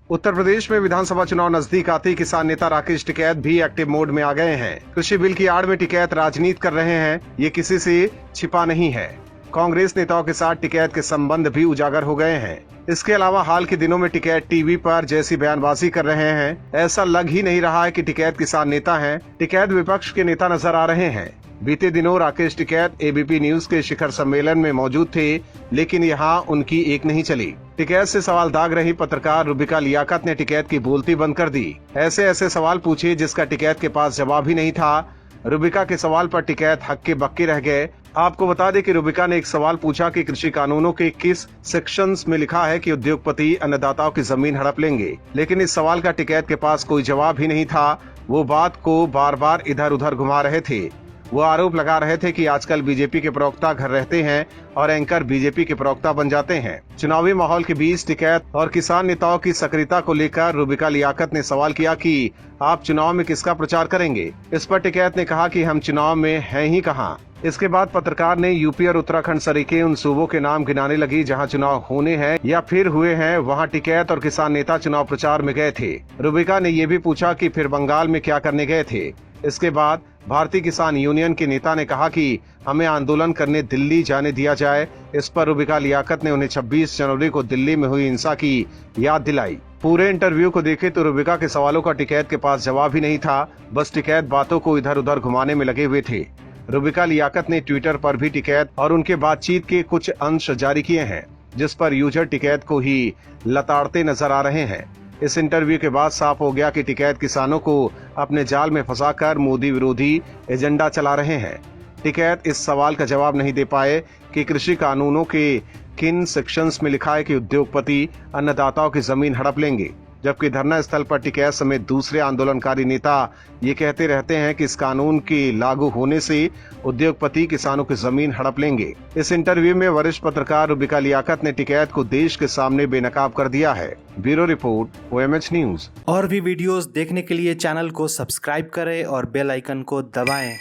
उत्तर प्रदेश में विधानसभा चुनाव नजदीक आते ही किसान नेता राकेश टिकैत भी एक्टिव मोड में आ गए हैं। कृषि बिल की आड़ में टिकैत राजनीति कर रहे हैं, ये किसी से छिपा नहीं है। कांग्रेस नेताओं के साथ टिकैत के संबंध भी उजागर हो गए हैं। इसके अलावा हाल के दिनों में टिकैत टीवी पर जैसी बयानबाजी कर रहे हैं, ऐसा लग ही नहीं रहा है कि टिकैत किसान नेता हैं। टिकैत विपक्ष के नेता नजर आ रहे हैं। बीते दिनों राकेश टिकैत एबीपी न्यूज के शिखर सम्मेलन में मौजूद थे, लेकिन यहाँ उनकी एक नहीं चली। टिकैत से सवाल दाग रही पत्रकार रुबिका लियाकत ने टिकैत की बोलती बंद कर दी। ऐसे सवाल पूछे जिसका टिकैत के पास जवाब ही नहीं था। रुबिका के सवाल पर टिकैत हक्के बक्के रह गए। आपको बता दें कि रुबिका ने एक सवाल पूछा कि कृषि कानूनों के किस सेक्शंस में लिखा है कि उद्योगपति अन्नदाताओं की जमीन हड़प लेंगे, लेकिन इस सवाल का टिकैत के पास कोई जवाब ही नहीं था। वो बात को बार बार इधर उधर घुमा रहे थे। वो आरोप लगा रहे थे कि आजकल बीजेपी के प्रवक्ता घर रहते हैं और एंकर बीजेपी के प्रवक्ता बन जाते हैं। चुनावी माहौल के बीच टिकैत और किसान नेताओं की सक्रियता को लेकर रुबिका लियाकत ने सवाल किया कि आप चुनाव में किसका प्रचार करेंगे। इस पर टिकैत ने कहा कि हम चुनाव में हैं ही कहाँ। इसके बाद पत्रकार ने यूपी और उत्तराखंड सरीके उन सूबों के नाम गिनाने लगी जहां चुनाव होने हैं या फिर हुए हैं। वहां टिकैत और किसान नेता चुनाव प्रचार में गए थे। रुबिका ने ये भी पूछा कि फिर बंगाल में क्या करने गए थे। इसके बाद भारतीय किसान यूनियन के नेता ने कहा कि हमें आंदोलन करने दिल्ली जाने दिया जाए। इस पर रुबिका लियाकत ने उन्हें 26 जनवरी को दिल्ली में हुई हिंसा की याद दिलाई। पूरे इंटरव्यू को देखे तो रुबिका के सवालों का टिकैत के पास जवाब ही नहीं था। बस टिकैत बातों को इधर उधर घुमाने में लगे हुए थे। रुबिका लियाकत ने ट्विटर पर भी टिकैत और उनके बातचीत के कुछ अंश जारी किए हैं, जिस पर यूजर टिकैत को ही लताड़ते नजर आ रहे हैं। इस इंटरव्यू के बाद साफ हो गया कि टिकैत किसानों को अपने जाल में फंसाकर मोदी विरोधी एजेंडा चला रहे हैं। टिकैत इस सवाल का जवाब नहीं दे पाए कि कृषि कानूनों के किन सेक्शंस में लिखा है कि उद्योगपति अन्नदाताओं की जमीन हड़प लेंगे, जबकि धरना स्थल पर टिकैत समेत दूसरे आंदोलनकारी नेता ये कहते रहते हैं कि इस कानून के लागू होने से उद्योगपति किसानों की जमीन हड़प लेंगे। इस इंटरव्यू में वरिष्ठ पत्रकार रुबिका लियाकत ने टिकैत को देश के सामने बेनकाब कर दिया है। Bureau report, OMH news. और भी वीडियोस देखने के लिए चैनल को सब्सक्राइब करें और बेल आइकन को दबाएं।